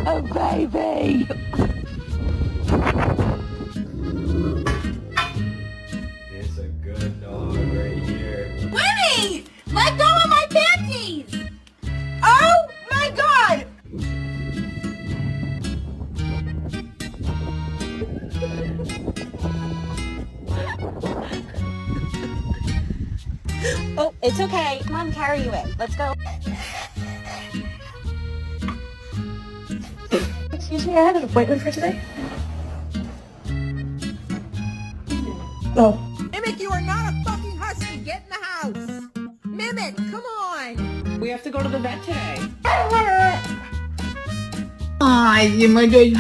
Oh, baby! It's a good dog right here. Winnie! Let go of my panties! Oh my god! Oh, it's okay. Mom, carry you in. Let's go. Excuse me, I had an appointment for today. Oh. Mimic, you are not a fucking husky. Get in the house. Mimic, come on. We have to go to the vet today. Ay, my God,